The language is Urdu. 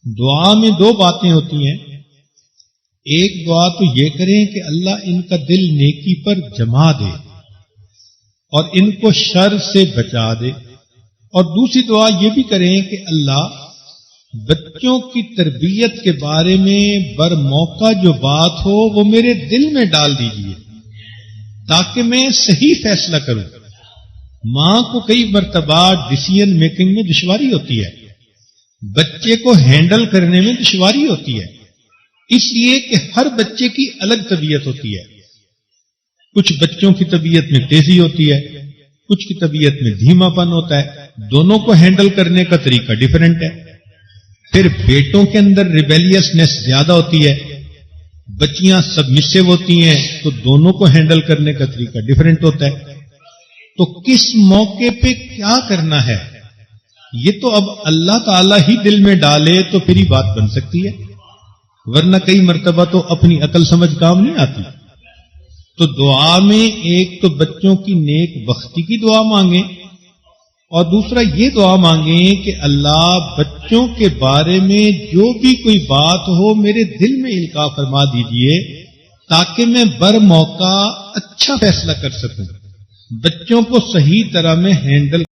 دعا میں دو باتیں ہوتی ہیں. ایک دعا تو یہ کریں کہ اللہ ان کا دل نیکی پر جما دے اور ان کو شر سے بچا دے، اور دوسری دعا یہ بھی کریں کہ اللہ بچوں کی تربیت کے بارے میں برموقع جو بات ہو وہ میرے دل میں ڈال دیجیے تاکہ میں صحیح فیصلہ کروں. ماں کو کئی مرتبہ ڈیسیژن میکنگ میں دشواری ہوتی ہے، بچے کو ہینڈل کرنے میں دشواری ہوتی ہے، اس لیے کہ ہر بچے کی الگ طبیعت ہوتی ہے. کچھ بچوں کی طبیعت میں تیزی ہوتی ہے، کچھ کی طبیعت میں دھیما پن ہوتا ہے، دونوں کو ہینڈل کرنے کا طریقہ ڈیفرنٹ ہے. پھر بیٹوں کے اندر ریبیلیسنس زیادہ ہوتی ہے، بچیاں سبمسو ہوتی ہیں، تو دونوں کو ہینڈل کرنے کا طریقہ ڈیفرنٹ ہوتا ہے. تو کس موقع پہ کیا کرنا ہے یہ تو اب اللہ تعالی ہی دل میں ڈالے تو پھر ہی بات بن سکتی ہے، ورنہ کئی مرتبہ تو اپنی عقل سمجھ کام نہیں آتی. تو دعا میں ایک تو بچوں کی نیک بختی کی دعا مانگیں، اور دوسرا یہ دعا مانگیں کہ اللہ بچوں کے بارے میں جو بھی کوئی بات ہو میرے دل میں القاء فرما دیجئے تاکہ میں برموقع اچھا فیصلہ کر سکوں، بچوں کو صحیح طرح میں ہینڈل